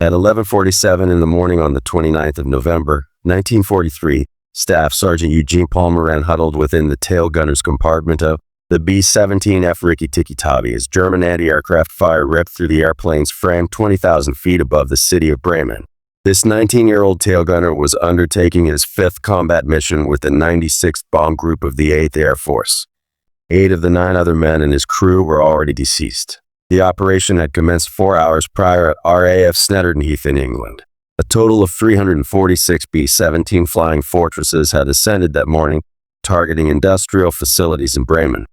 At 11:47 in the morning on the 29th of November, 1943, Staff Sergeant Eugene Paul Moran huddled within the tail gunner's compartment of the B-17F Rikki-Tikki-Tavi as German anti-aircraft fire ripped through the airplane's frame 20,000 feet above the city of Bremen. This 19-year-old tail gunner was undertaking his 5th combat mission with the 96th Bomb Group of the 8th Air Force. 8 of the 9 other men and his crew were already deceased. The operation had commenced 4 hours prior at RAF Snetterton Heath in England. A total of 346 B-17 Flying Fortresses had ascended that morning, targeting industrial facilities in Bremen.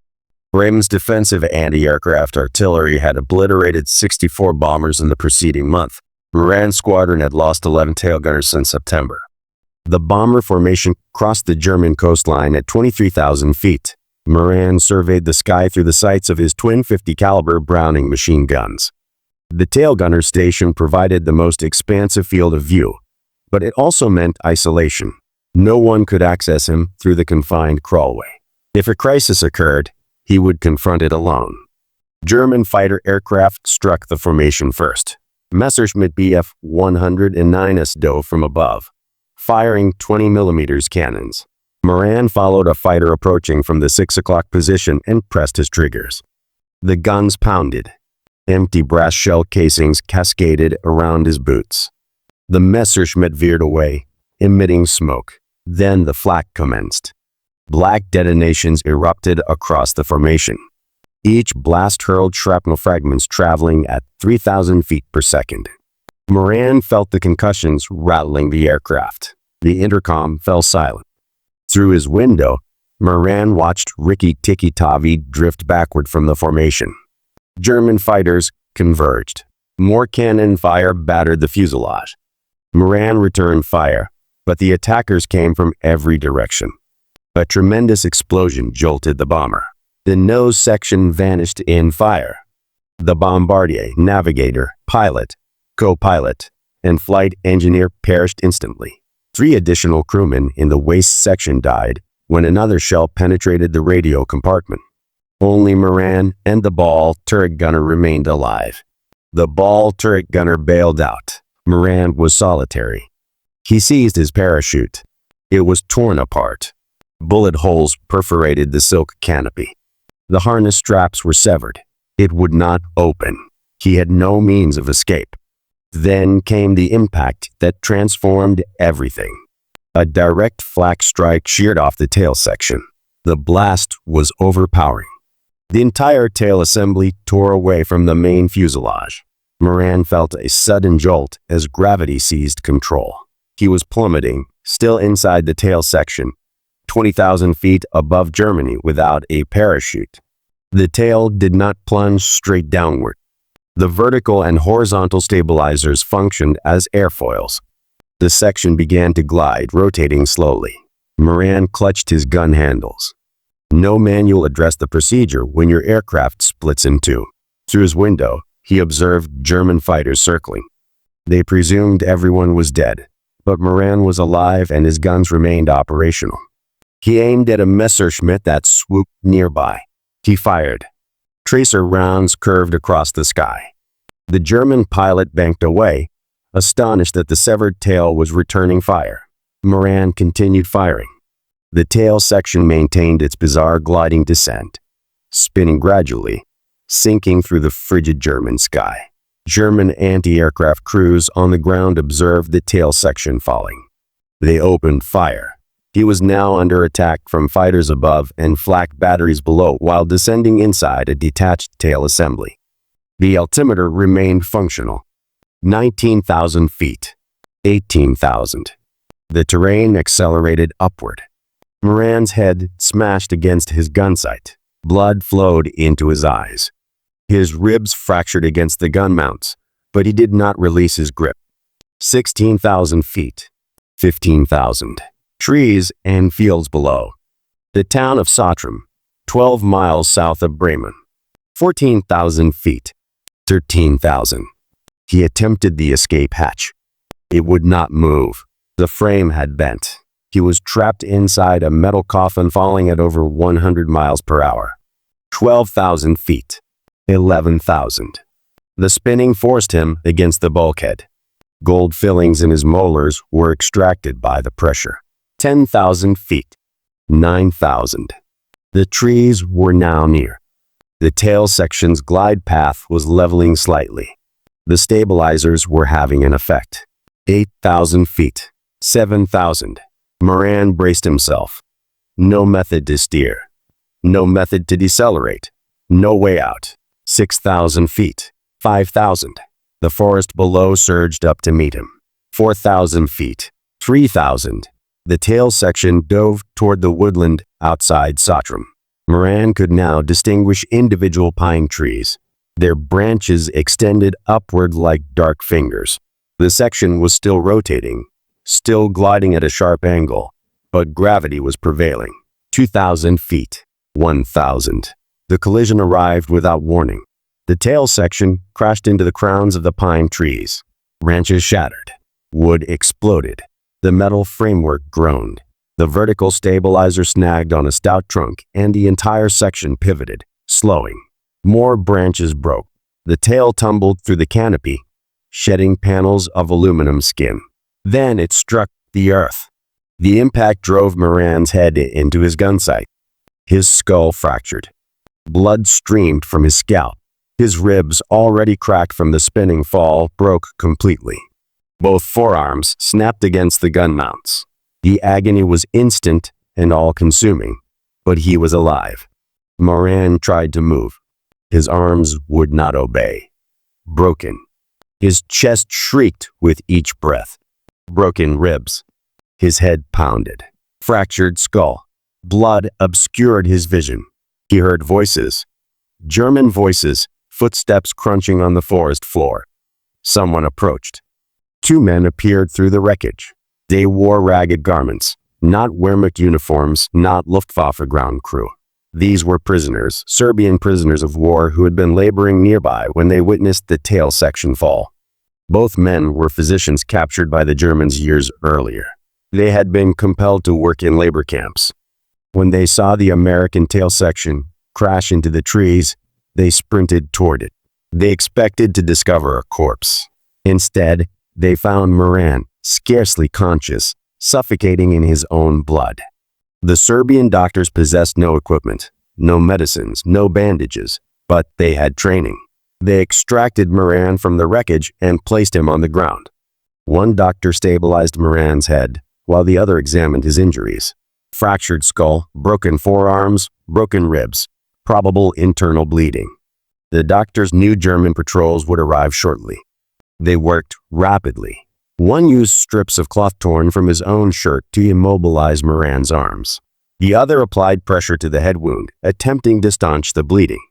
Bremen's defensive anti-aircraft artillery had obliterated 64 bombers in the preceding month. Moran's squadron had lost 11 tail gunners since September. The bomber formation crossed the German coastline at 23,000 feet. Moran surveyed the sky through the sights of his twin 50 caliber Browning machine guns. The tail gunner station provided the most expansive field of view, but it also meant isolation. No one could access him through the confined crawlway. If a crisis occurred, he would confront it alone. German fighter aircraft struck the formation first. Messerschmitt Bf 109s dove from above, firing 20mm cannons. Moran followed a fighter approaching from the 6 o'clock position and pressed his triggers. The guns pounded. Empty brass shell casings cascaded around his boots. The Messerschmitt veered away, emitting smoke. Then the flak commenced. Black detonations erupted across the formation. Each blast hurled shrapnel fragments traveling at 3,000 feet per second. Moran felt the concussions rattling the aircraft. The intercom fell silent. Through his window, Moran watched Rikki-Tikki-Tavi drift backward from the formation. German fighters converged. More cannon fire battered the fuselage. Moran returned fire, but the attackers came from every direction. A tremendous explosion jolted the bomber. The nose section vanished in fire. The bombardier, navigator, pilot, co-pilot, and flight engineer perished instantly. 3 additional crewmen in the waist section died when another shell penetrated the radio compartment. Only Moran and the ball turret gunner remained alive. The ball turret gunner bailed out. Moran was solitary. He seized his parachute. It was torn apart. Bullet holes perforated the silk canopy. The harness straps were severed. It would not open. He had no means of escape. Then came the impact that transformed everything. A direct flak strike sheared off the tail section. The blast was overpowering. The entire tail assembly tore away from the main fuselage. Moran felt a sudden jolt as gravity seized control. He was plummeting, still inside the tail section, 20,000 feet above Germany without a parachute. The tail did not plunge straight downward. The vertical and horizontal stabilizers functioned as airfoils. The section began to glide, rotating slowly. Moran clutched his gun handles. No manual addressed the procedure when your aircraft splits in two. Through his window, he observed German fighters circling. They presumed everyone was dead, but Moran was alive and his guns remained operational. He aimed at a Messerschmitt that swooped nearby. He fired. Tracer rounds curved across the sky. The German pilot banked away, astonished that the severed tail was returning fire. Moran continued firing. The tail section maintained its bizarre gliding descent, spinning gradually, sinking through the frigid German sky. German anti-aircraft crews on the ground observed the tail section falling. They opened fire. He was now under attack from fighters above and flak batteries below while descending inside a detached tail assembly. The altimeter remained functional. 19,000 feet. 18,000. The terrain accelerated upward. Moran's head smashed against his gun sight. Blood flowed into his eyes. His ribs fractured against the gun mounts, but he did not release his grip. 16,000 feet. 15,000. Trees and fields below. The town of Sottrum, 12 miles south of Bremen. 14,000 feet. 13,000. He attempted the escape hatch. It would not move. The frame had bent. He was trapped inside a metal coffin falling at over 100 miles per hour. 12,000 feet. 11,000. The spinning forced him against the bulkhead. Gold fillings in his molars were extracted by the pressure. 10,000 feet. 9,000. The trees were now near. The tail section's glide path was leveling slightly. The stabilizers were having an effect. 8,000 feet. 7,000. Moran braced himself. No method to steer. No method to decelerate. No way out. 6,000 feet. 5,000. The forest below surged up to meet him. 4,000 feet. 3,000. The tail section dove toward the woodland outside Satram. Moran could now distinguish individual pine trees. Their branches extended upward like dark fingers. The section was still rotating, still gliding at a sharp angle, but gravity was prevailing. 2,000 feet. 1,000. The collision arrived without warning. The tail section crashed into the crowns of the pine trees. Branches shattered. Wood exploded. The metal framework groaned. The vertical stabilizer snagged on a stout trunk, and the entire section pivoted, slowing. More branches broke. The tail tumbled through the canopy, shedding panels of aluminum skin. Then it struck the earth. The impact drove Moran's head into his gun sight. His skull fractured. Blood streamed from his scalp. His ribs, already cracked from the spinning fall, broke completely. Both forearms snapped against the gun mounts. The agony was instant and all-consuming, but he was alive. Moran tried to move. His arms would not obey. Broken. His chest shrieked with each breath. Broken ribs. His head pounded. Fractured skull. Blood obscured his vision. He heard voices. German voices, footsteps crunching on the forest floor. Someone approached. 2 men appeared through the wreckage. They wore ragged garments, not Wehrmacht uniforms, not Luftwaffe ground crew. These were prisoners, Serbian prisoners of war who had been laboring nearby when they witnessed the tail section fall. Both men were physicians captured by the Germans years earlier. They had been compelled to work in labor camps. When they saw the American tail section crash into the trees, they sprinted toward it. They expected to discover a corpse. Instead, they found Moran, scarcely conscious, suffocating in his own blood. The Serbian doctors possessed no equipment, no medicines, no bandages, but they had training. They extracted Moran from the wreckage and placed him on the ground. One doctor stabilized Moran's head, while the other examined his injuries. Fractured skull, broken forearms, broken ribs, probable internal bleeding. The doctors knew German patrols would arrive shortly. They worked rapidly. One used strips of cloth torn from his own shirt to immobilize Moran's arms. The other applied pressure to the head wound, attempting to staunch the bleeding.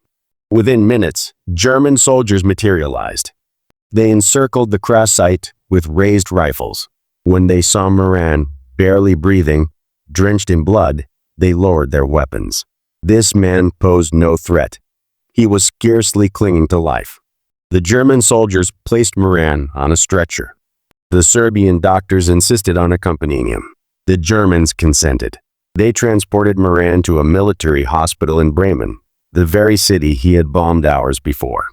Within minutes, German soldiers materialized. They encircled the crash site with raised rifles. When they saw Moran, barely breathing, drenched in blood, they lowered their weapons. This man posed no threat. He was scarcely clinging to life. The German soldiers placed Moran on a stretcher. The Serbian doctors insisted on accompanying him. The Germans consented. They transported Moran to a military hospital in Bremen, the very city he had bombed hours before.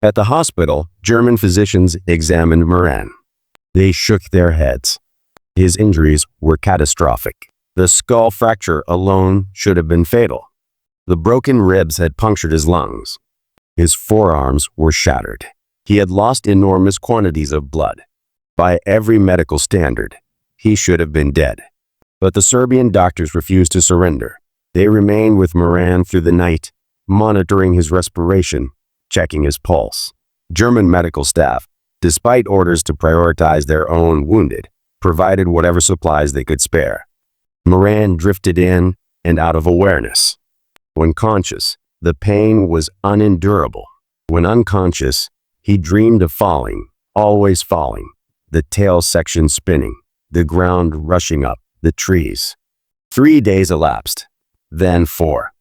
At the hospital, German physicians examined Moran. They shook their heads. His injuries were catastrophic. The skull fracture alone should have been fatal. The broken ribs had punctured his lungs. His forearms were shattered. He had lost enormous quantities of blood. By every medical standard, he should have been dead. But the Serbian doctors refused to surrender. They remained with Moran through the night, monitoring his respiration, checking his pulse. German medical staff, despite orders to prioritize their own wounded, provided whatever supplies they could spare. Moran drifted in and out of awareness. When conscious, the pain was unendurable. When unconscious, he dreamed of falling, always falling, the tail section spinning, the ground rushing up, the trees. 3 days elapsed, then 4.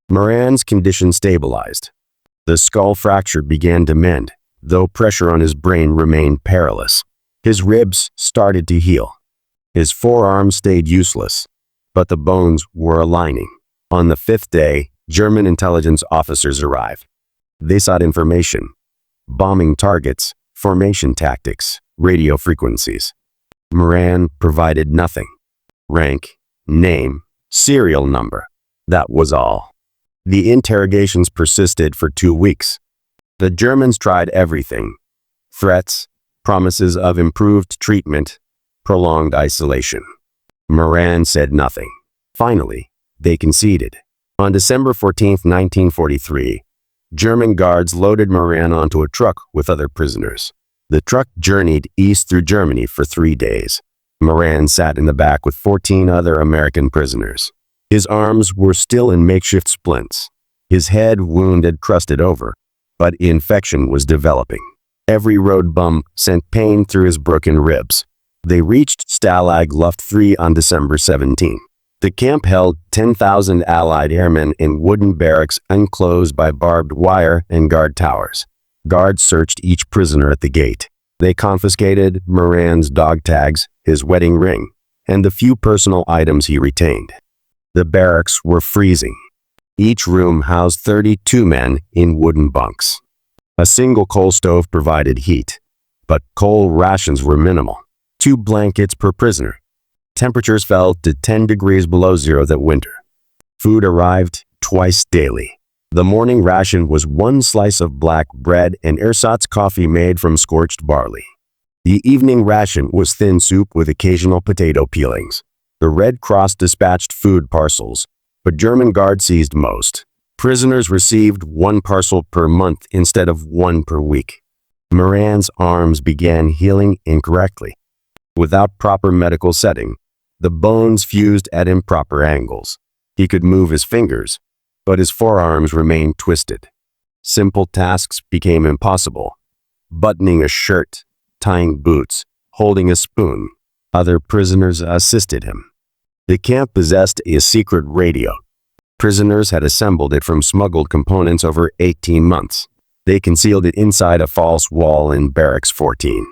Moran's condition stabilized. The skull fracture began to mend, though pressure on his brain remained perilous. His ribs started to heal. His forearms stayed useless, but the bones were aligning. On the 5th day, German intelligence officers arrived. They sought information. Bombing targets, Formation tactics, radio frequencies. Moran provided nothing. Rank, name, serial number. That was all. The interrogations persisted for 2 weeks. The Germans tried everything. Threats, promises of improved treatment, prolonged isolation. Moran said nothing. Finally, they conceded. On December 14, 1943, German guards loaded Moran onto a truck with other prisoners. The truck journeyed east through Germany for 3 days. Moran sat in the back with 14 other American prisoners. His arms were still in makeshift splints. His head wound had crusted over, but infection was developing. Every road bump sent pain through his broken ribs. They reached Stalag Luft 3 on December 17. The camp held 10,000 Allied airmen in wooden barracks enclosed by barbed wire and guard towers. Guards searched each prisoner at the gate. They confiscated Moran's dog tags, his wedding ring, and the few personal items he retained. The barracks were freezing. Each room housed 32 men in wooden bunks. A single coal stove provided heat, but coal rations were minimal. 2 blankets per prisoner. Temperatures fell to 10 degrees below zero that winter. Food arrived twice daily. The morning ration was 1 slice of black bread and ersatz coffee made from scorched barley. The evening ration was thin soup with occasional potato peelings. The Red Cross dispatched food parcels, but German guards seized most. Prisoners received 1 parcel per month instead of 1 per week. Moran's arms began healing incorrectly. Without proper medical setting, the bones fused at improper angles. He could move his fingers, but his forearms remained twisted. Simple tasks became impossible. Buttoning a shirt, tying boots, holding a spoon. Other prisoners assisted him. The camp possessed a secret radio. Prisoners had assembled it from smuggled components over 18 months. They concealed it inside a false wall in Barracks 14.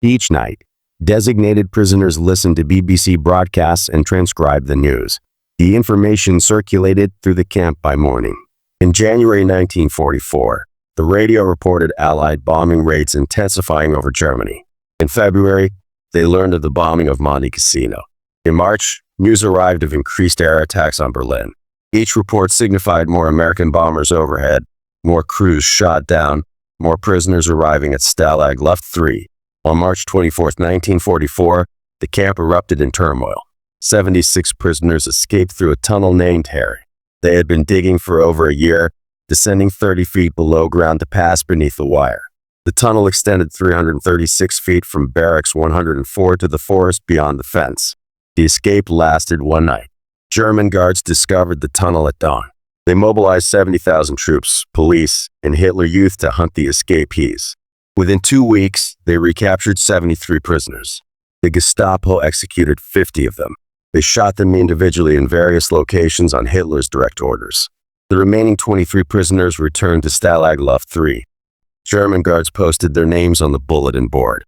Each night, designated prisoners listened to BBC broadcasts and transcribed the news. The information circulated through the camp by morning. In January 1944, the radio reported Allied bombing raids intensifying over Germany. In February, they learned of the bombing of Monte Cassino. In March, news arrived of increased air attacks on Berlin. Each report signified more American bombers overhead, more crews shot down, more prisoners arriving at Stalag Luft 3. On March 24, 1944, the camp erupted in turmoil. 76 prisoners escaped through a tunnel named Harry. They had been digging for over a year, descending 30 feet below ground to pass beneath the wire. The tunnel extended 336 feet from Barracks 104 to the forest beyond the fence. The escape lasted 1 night. German guards discovered the tunnel at dawn. They mobilized 70,000 troops, police, and Hitler Youth to hunt the escapees. Within 2 weeks, they recaptured 73 prisoners. The Gestapo executed 50 of them. They shot them individually in various locations on Hitler's direct orders. The remaining 23 prisoners returned to Stalag Luft 3. German guards posted their names on the bulletin board.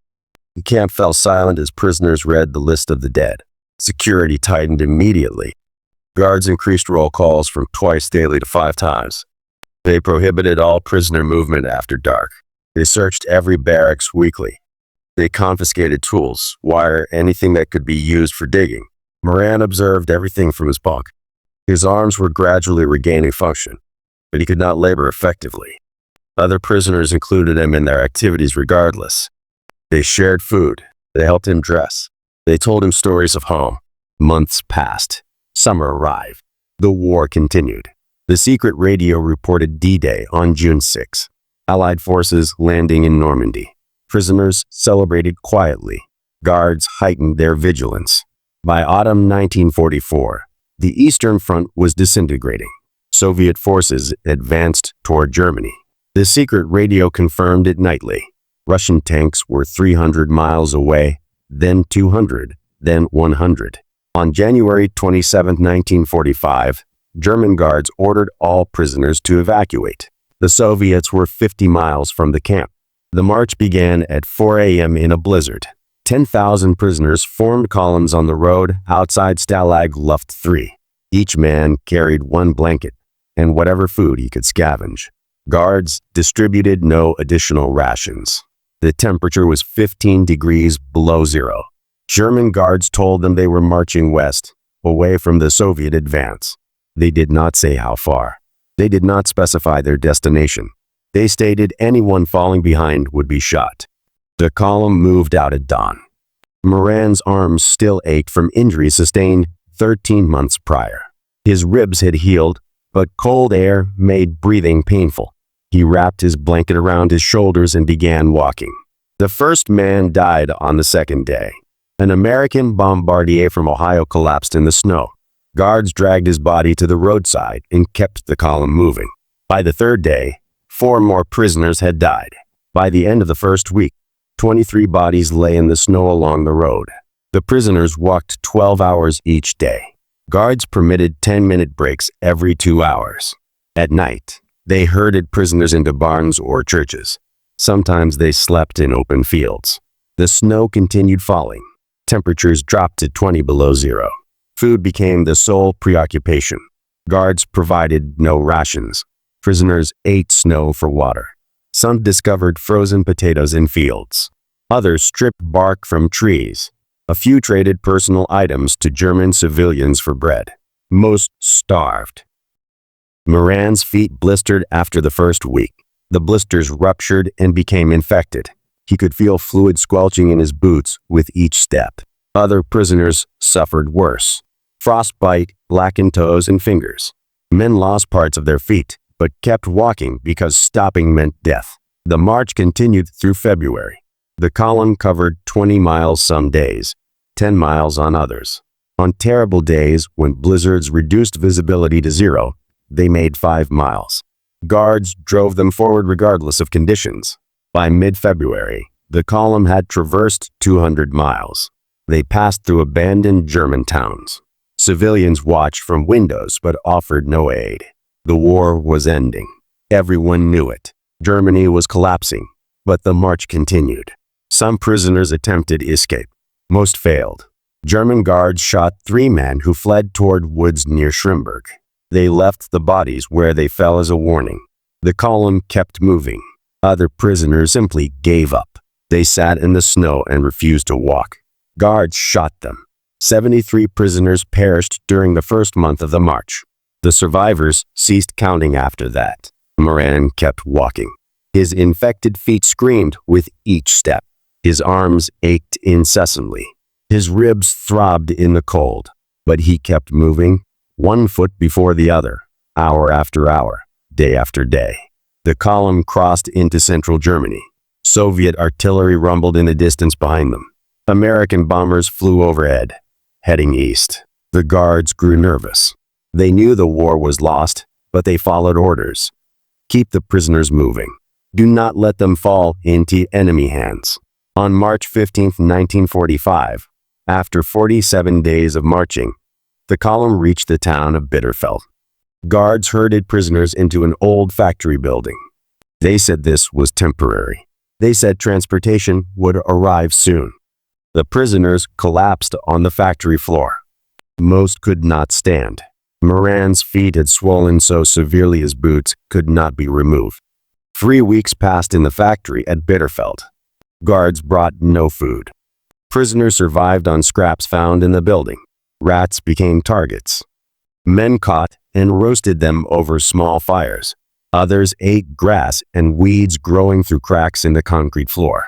The camp fell silent as prisoners read the list of the dead. Security tightened immediately. Guards increased roll calls from twice daily to 5 times. They prohibited all prisoner movement after dark. They searched every barracks weekly. They confiscated tools, wire, anything that could be used for digging. Moran observed everything from his bunk. His arms were gradually regaining function, but he could not labor effectively. Other prisoners included him in their activities regardless. They shared food. They helped him dress. They told him stories of home. Months passed. Summer arrived. The war continued. The secret radio reported D-Day on June 6. Allied forces landing in Normandy. Prisoners celebrated quietly. Guards heightened their vigilance. By autumn 1944, the Eastern Front was disintegrating. Soviet forces advanced toward Germany. The secret radio confirmed it nightly. Russian tanks were 300 miles away, then 200, then 100. On January 27, 1945, German guards ordered all prisoners to evacuate. The Soviets were 50 miles from the camp. The march began at 4 a.m. in a blizzard. 10,000 prisoners formed columns on the road outside Stalag Luft 3. Each man carried 1 blanket and whatever food he could scavenge. Guards distributed no additional rations. The temperature was 15 degrees below zero. German guards told them they were marching west, away from the Soviet advance. They did not say how far. They did not specify their destination. They stated anyone falling behind would be shot. The column moved out at dawn. Moran's arms still ached from injuries sustained 13 months prior. His ribs had healed, but cold air made breathing painful. He wrapped his blanket around his shoulders and began walking. The first man died on the second day. An American bombardier from Ohio collapsed in the snow. Guards dragged his body to the roadside and kept the column moving. By the third day, 4 more prisoners had died. By the end of the first week, 23 bodies lay in the snow along the road. The prisoners walked 12 hours each day. Guards permitted 10-minute breaks every 2 hours. At night, they herded prisoners into barns or churches. Sometimes they slept in open fields. The snow continued falling. Temperatures dropped to 20 below zero. Food became the sole preoccupation. Guards provided no rations. Prisoners ate snow for water. Some discovered frozen potatoes in fields. Others stripped bark from trees. A few traded personal items to German civilians for bread. Most starved. Moran's feet blistered after the first week. The blisters ruptured and became infected. He could feel fluid squelching in his boots with each step. Other prisoners suffered worse. Frostbite blackened toes and fingers. Men lost parts of their feet, but kept walking because stopping meant death. The march continued through February. The column covered 20 miles some days, 10 miles on others. On terrible days, when blizzards reduced visibility to zero, they made 5 miles. Guards drove them forward regardless of conditions. By mid-February, the column had traversed 200 miles. They passed through abandoned German towns. Civilians watched from windows but offered no aid. The war was ending. Everyone knew it. Germany was collapsing, but the march continued. Some prisoners attempted escape. Most failed. German guards shot 3 men who fled toward woods near Schrimberg. They left the bodies where they fell as a warning. The column kept moving. Other prisoners simply gave up. They sat in the snow and refused to walk. Guards shot them. 73 prisoners perished during the first month of the march. The survivors ceased counting after that. Moran kept walking. His infected feet screamed with each step. His arms ached incessantly. His ribs throbbed in the cold. But he kept moving, 1 foot before the other, hour after hour, day after day. The column crossed into central Germany. Soviet artillery rumbled in the distance behind them. American bombers flew overhead, heading east. The guards grew nervous. They knew the war was lost, but they followed orders. Keep the prisoners moving. Do not let them fall into enemy hands. On March 15, 1945, after 47 days of marching, the column reached the town of Bitterfeld. Guards herded prisoners into an old factory building. They said this was temporary. They said transportation would arrive soon. The prisoners collapsed on the factory floor. Most could not stand. Moran's feet had swollen so severely his boots could not be removed. 3 weeks passed in the factory at Bitterfeld. Guards brought no food. Prisoners survived on scraps found in the building. Rats became targets. Men caught and roasted them over small fires. Others ate grass and weeds growing through cracks in the concrete floor.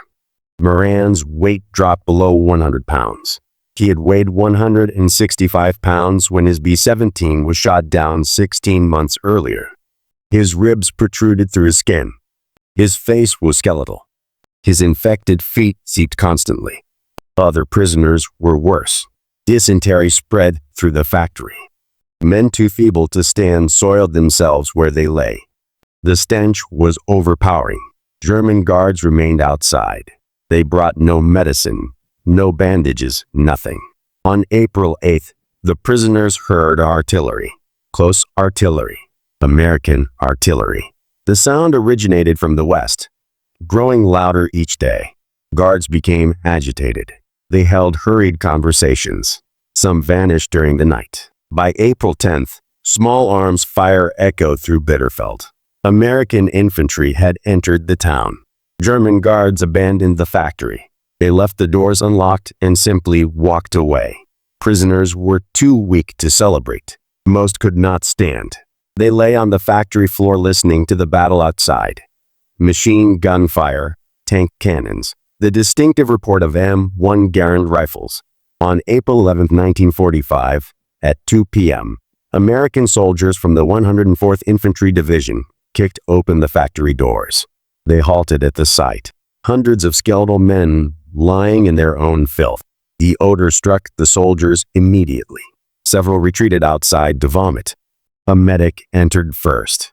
Moran's weight dropped below 100 pounds. He had weighed 165 pounds when his B-17 was shot down 16 months earlier. His ribs protruded through his skin. His face was skeletal. His infected feet seeped constantly. Other prisoners were worse. Dysentery spread through the factory. Men too feeble to stand soiled themselves where they lay. The stench was overpowering. German guards remained outside. They brought no medicine, no bandages, nothing. On April 8th, the prisoners heard artillery. Close artillery. American artillery. The sound originated from the west, growing louder each day. Guards became agitated. They held hurried conversations. Some vanished during the night. By April 10th, small arms fire echoed through Bitterfeld. American infantry had entered the town. German guards abandoned the factory. They left the doors unlocked and simply walked away. Prisoners were too weak to celebrate. Most could not stand. They lay on the factory floor listening to the battle outside. Machine gun fire, tank cannons, the distinctive report of M1 Garand rifles. On April 11, 1945, at 2 p.m., American soldiers from the 104th Infantry Division kicked open the factory doors. They halted at the site. Hundreds of skeletal men lying in their own filth. The odor struck the soldiers immediately. Several retreated outside to vomit. A medic entered first.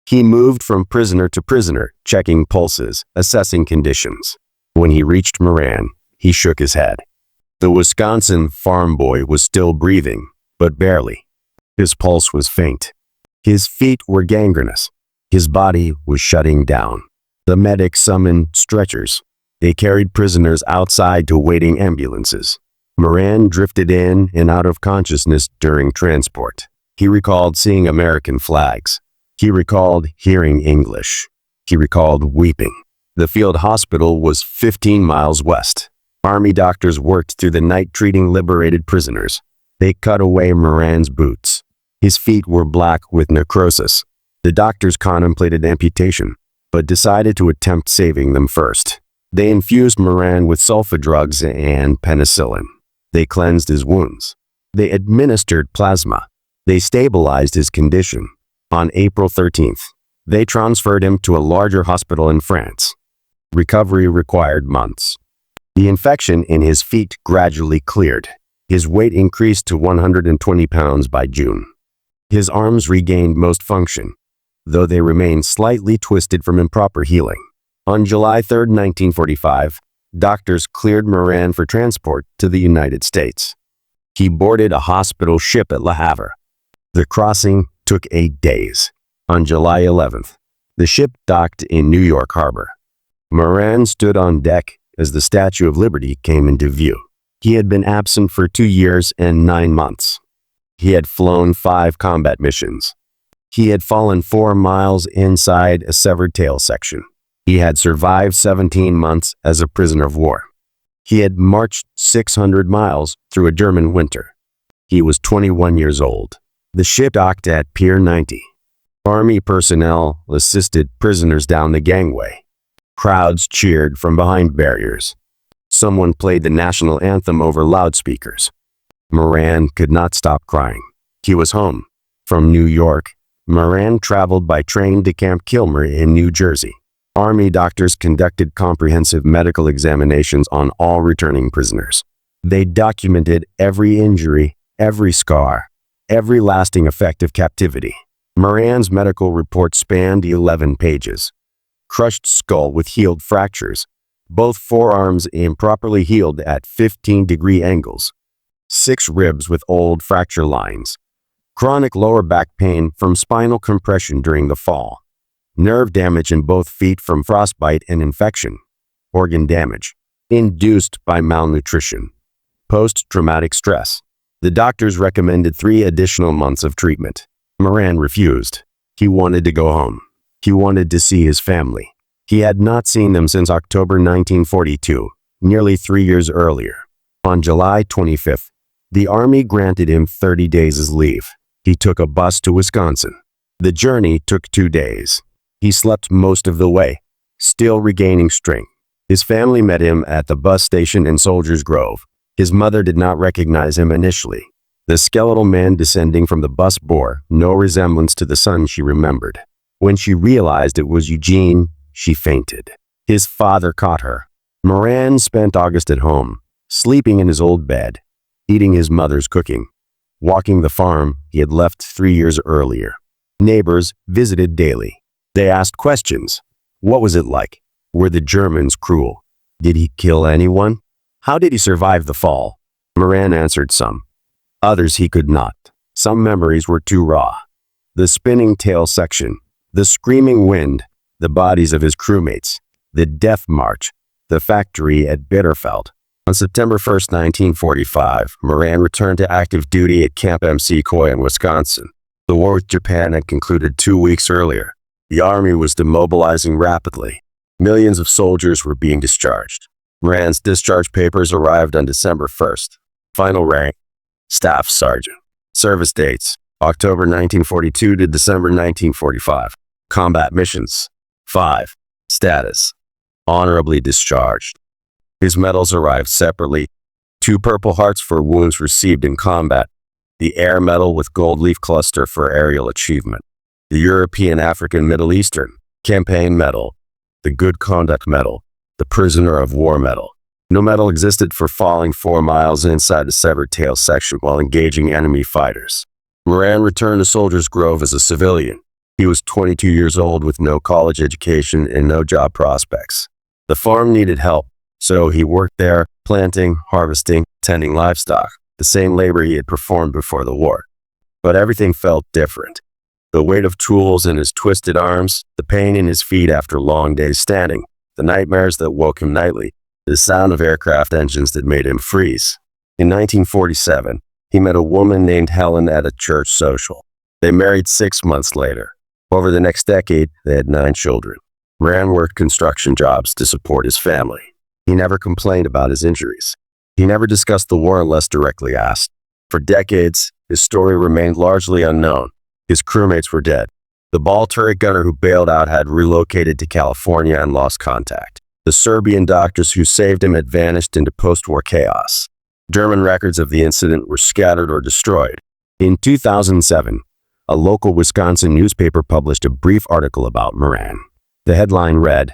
He moved from prisoner to prisoner, checking pulses, assessing conditions. When he reached Moran, he shook his head. The Wisconsin farm boy was still breathing, but barely. His pulse was faint. His feet were gangrenous. His body was shutting down. The medic summoned stretchers. They carried prisoners outside to waiting ambulances. Moran drifted in and out of consciousness during transport. He recalled seeing American flags. He recalled hearing English. He recalled weeping. The field hospital was 15 miles west. Army doctors worked through the night treating liberated prisoners. They cut away Moran's boots. His feet were black with necrosis. The doctors contemplated amputation, but decided to attempt saving them first. They infused Moran with sulfa drugs and penicillin. They cleansed his wounds. They administered plasma. They stabilized his condition. On April 13th, they transferred him to a larger hospital in France. Recovery required months. The infection in his feet gradually cleared. His weight increased to 120 pounds by June. His arms regained most function, though they remained slightly twisted from improper healing. On July 3, 1945, doctors cleared Moran for transport to the United States. He boarded a hospital ship at Le Havre. The crossing took 8 days. On July 11th, the ship docked in New York Harbor. Moran stood on deck as the Statue of Liberty came into view. He had been absent for 2 years and 9 months. He had flown 5 combat missions. He had fallen 4 miles inside a severed tail section. He had survived 17 months as a prisoner of war. He had marched 600 miles through a German winter. He was 21 years old. The ship docked at Pier 90. Army personnel assisted prisoners down the gangway. Crowds cheered from behind barriers. Someone played the national anthem over loudspeakers. Moran could not stop crying. He was home. From New York, Moran traveled by train to Camp Kilmer in New Jersey. Army doctors conducted comprehensive medical examinations on all returning prisoners. They documented every injury, every scar, every lasting effect of captivity. Moran's medical report spanned 11 pages. Crushed skull with healed fractures, both forearms improperly healed at 15-degree angles, 6 ribs with old fracture lines, chronic lower back pain from spinal compression during the fall, nerve damage in both feet from frostbite and infection, organ damage, induced by malnutrition, post-traumatic stress. The doctors recommended 3 additional months of treatment. Moran refused. He wanted to go home. He wanted to see his family. He had not seen them since October 1942, nearly 3 years earlier. On July 25th, the Army granted him 30 days' leave. He took a bus to Wisconsin. The journey took 2 days. He slept most of the way, still regaining strength. His family met him at the bus station in Soldiers Grove. His mother did not recognize him initially. The skeletal man descending from the bus bore no resemblance to the son she remembered. When she realized it was Eugene, she fainted. His father caught her. Moran spent August at home, sleeping in his old bed, eating his mother's cooking, walking the farm he had left 3 years earlier. Neighbors visited daily. They asked questions. What was it like? Were the Germans cruel? Did he kill anyone? How did he survive the fall? Moran answered some. Others he could not. Some memories were too raw. The spinning tail section, the screaming wind, the bodies of his crewmates, the death march, the factory at Bitterfeld. On September 1, 1945, Moran returned to active duty at Camp McCoy in Wisconsin. The war with Japan had concluded 2 weeks earlier. The Army was demobilizing rapidly. Millions of soldiers were being discharged. Moran's discharge papers arrived on December 1st. Final rank, Staff Sergeant. Service dates, October 1942 to December 1945. Combat missions, 5. Status, honorably discharged. His medals arrived separately. 2 Purple Hearts for wounds received in combat. The Air Medal with Gold Leaf Cluster for aerial achievement. The European, African, Middle Eastern Campaign Medal. The Good Conduct Medal. The Prisoner of War Medal. No medal existed for falling 4 miles inside the severed tail section while engaging enemy fighters. Moran returned to Soldiers Grove as a civilian. He was 22 years old with no college education and no job prospects. The farm needed help, so he worked there, planting, harvesting, tending livestock, the same labor he had performed before the war. But everything felt different. The weight of tools in his twisted arms, the pain in his feet after long days standing, the nightmares that woke him nightly, the sound of aircraft engines that made him freeze. In 1947, he met a woman named Helen at a church social. They married 6 months later. Over the next decade, they had 9 children. Moran worked construction jobs to support his family. He never complained about his injuries. He never discussed the war unless directly asked. For decades, his story remained largely unknown. His crewmates were dead. The ball turret gunner who bailed out had relocated to California and lost contact. The Serbian doctors who saved him had vanished into post-war chaos. German records of the incident were scattered or destroyed. In 2007, a local Wisconsin newspaper published a brief article about Moran. The headline read,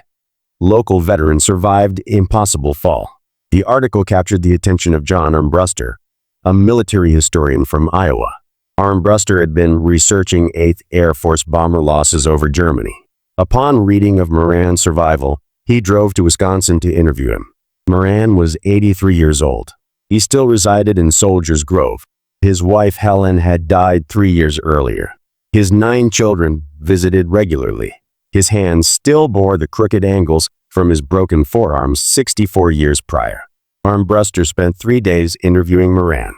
"Local Veteran Survived Impossible Fall." The article captured the attention of John Armbruster, a military historian from Iowa. Armbruster had been researching 8th Air Force bomber losses over Germany. Upon reading of Moran's survival, he drove to Wisconsin to interview him. Moran was 83 years old. He still resided in Soldiers Grove. His wife Helen had died 3 years earlier. His 9 children visited regularly. His hands still bore the crooked angles from his broken forearms 64 years prior. Armbruster spent 3 days interviewing Moran.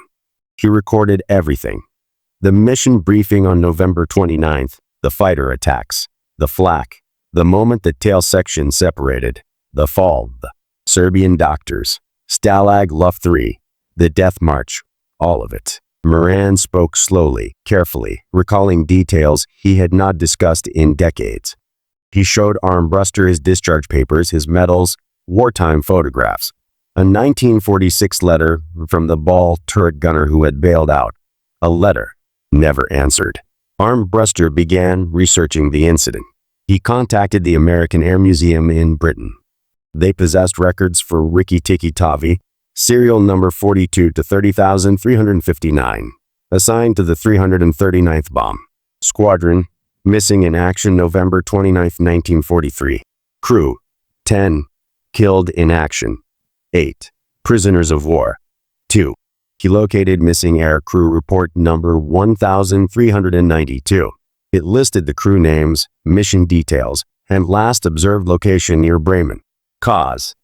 He recorded everything. The mission briefing on November 29th, the fighter attacks, the flak, the moment the tail section separated, the fall, the Serbian doctors, Stalag Luft 3, the death march, all of it. Moran spoke slowly, carefully, recalling details he had not discussed in decades. He showed Armbruster his discharge papers, his medals, wartime photographs, a 1946 letter from the ball turret gunner who had bailed out, a letter never answered. Armbruster began researching the incident. He contacted the American Air Museum in Britain. They possessed records for Rikki-Tikki-Tavi, serial number 42 to 30,359, assigned to the 339th Bomb Squadron, missing in action November 29, 1943. Crew, 10. Killed in action, 8. Prisoners of war, 2. He located missing air crew report number 1,392. It listed the crew names, mission details, and last observed location near Bremen. Cause: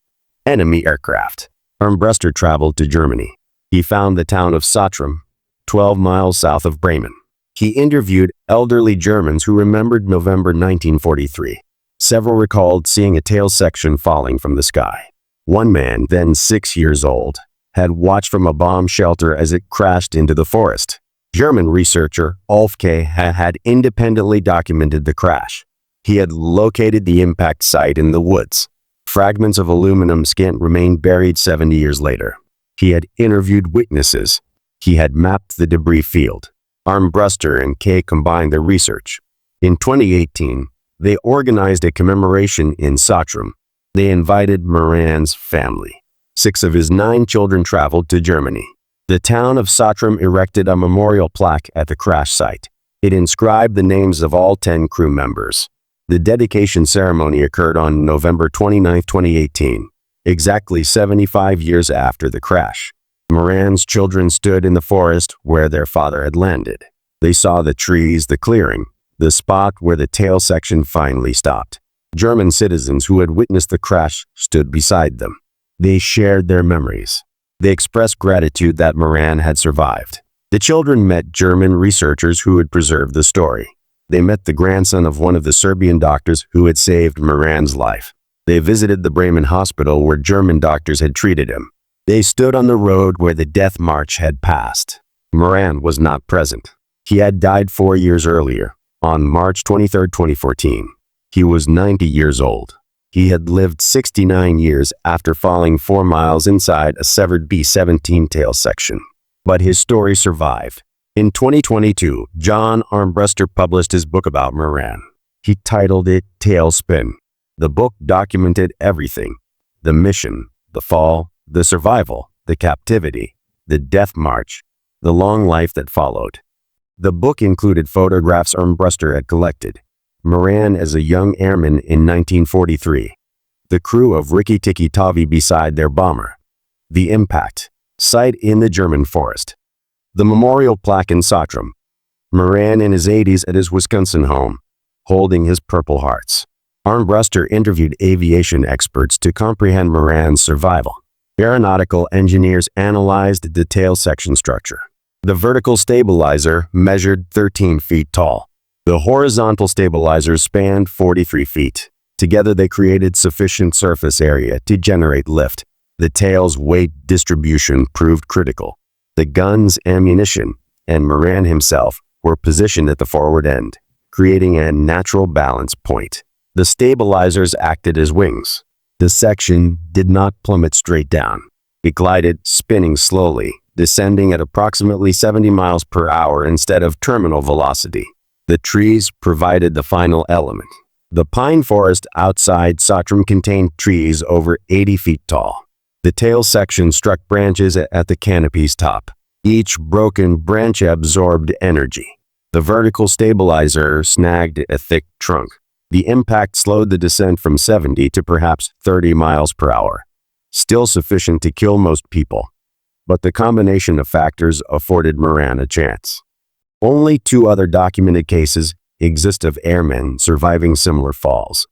enemy aircraft. Armbruster traveled to Germany. He found the town of Satrum, 12 miles south of Bremen. He interviewed elderly Germans who remembered November 1943. Several recalled seeing a tail section falling from the sky. One man, then 6 years old, had watched from a bomb shelter as it crashed into the forest. German researcher Olfke had independently documented the crash. He had located the impact site in the woods. Fragments of aluminum skin remained buried 70 years later. He had interviewed witnesses. He had mapped the debris field. Armbruster and Kay combined their research. In 2018, they organized a commemoration in Satrum. They invited Moran's family. 6 of his 9 children traveled to Germany. The town of Satrum erected a memorial plaque at the crash site. It inscribed the names of all 10 crew members. The dedication ceremony occurred on November 29, 2018, exactly 75 years after the crash. Moran's children stood in the forest where their father had landed. They saw the trees, the clearing, the spot where the tail section finally stopped. German citizens who had witnessed the crash stood beside them. They shared their memories. They expressed gratitude that Moran had survived. The children met German researchers who had preserved the story. They met the grandson of one of the Serbian doctors who had saved Moran's life. They visited the Bremen hospital where German doctors had treated him. They stood on the road where the death march had passed. Moran was not present. He had died 4 years earlier, on March 23, 2014. He was 90 years old. He had lived 69 years after falling 4 miles inside a severed B-17 tail section. But his story survived. In 2022, John Armbruster published his book about Moran. He titled it Tailspin. The book documented everything: the mission, the fall, the survival, the captivity, the death march, the long life that followed. The book included photographs Armbruster had collected. Moran as a young airman in 1943. The crew of Rikki-Tikki-Tavi beside their bomber. The impact site in the German forest. The memorial plaque in Satram. Moran in his 80s at his Wisconsin home, holding his Purple Hearts. Armbruster interviewed aviation experts to comprehend Moran's survival. Aeronautical engineers analyzed the tail section structure. The vertical stabilizer measured 13 feet tall. The horizontal stabilizers spanned 43 feet. Together they created sufficient surface area to generate lift. The tail's weight distribution proved critical. The guns, ammunition, and Moran himself were positioned at the forward end, creating a natural balance point. The stabilizers acted as wings. The section did not plummet straight down. It glided, spinning slowly, descending at approximately 70 miles per hour instead of terminal velocity. The trees provided the final element. The pine forest outside Satram contained trees over 80 feet tall. The tail section struck branches at the canopy's top. Each broken branch absorbed energy. The vertical stabilizer snagged a thick trunk. The impact slowed the descent from 70 to perhaps 30 miles per hour. Still sufficient to kill most people. But the combination of factors afforded Moran a chance. Only 2 other documented cases exist of airmen surviving similar falls.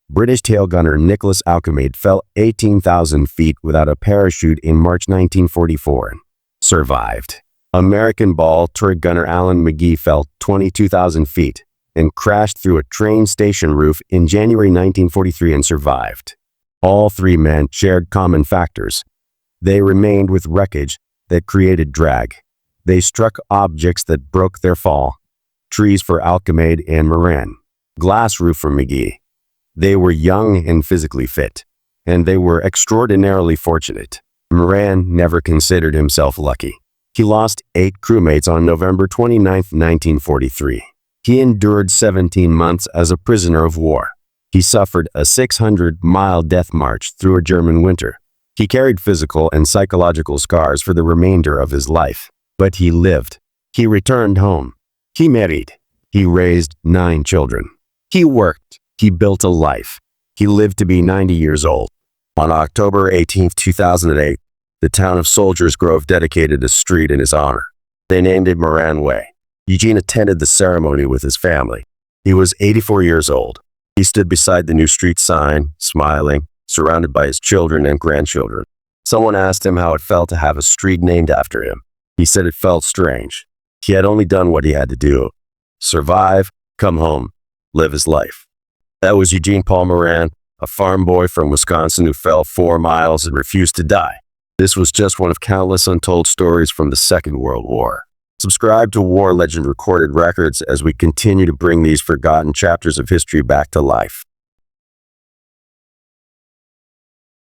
British tail gunner Nicholas Alcomade fell 18,000 feet without a parachute in March 1944 and survived. American ball turret gunner Alan McGee fell 22,000 feet and crashed through a train station roof in January 1943 and survived. All 3 men shared common factors. They remained with wreckage that created drag. They struck objects that broke their fall. Trees for Alcomade and Moran. Glass roof for McGee. They were young and physically fit, and they were extraordinarily fortunate. Moran never considered himself lucky. He lost 8 crewmates on November 29, 1943. He endured 17 months as a prisoner of war. He suffered a 600-mile death march through a German winter. He carried physical and psychological scars for the remainder of his life. But he lived. He returned home. He married. He raised 9 children. He worked. He built a life. He lived to be 90 years old. On October 18, 2008, the town of Soldiers Grove dedicated a street in his honor. They named it Moran Way. Eugene attended the ceremony with his family. He was 84 years old. He stood beside the new street sign, smiling, surrounded by his children and grandchildren. Someone asked him how it felt to have a street named after him. He said it felt strange. He had only done what he had to do. Survive, come home, live his life. That was Eugene Paul Moran, a farm boy from Wisconsin who fell 4 miles and refused to die. This was just one of countless untold stories from the Second World War. Subscribe to War Legend Recorded Records as we continue to bring these forgotten chapters of history back to life.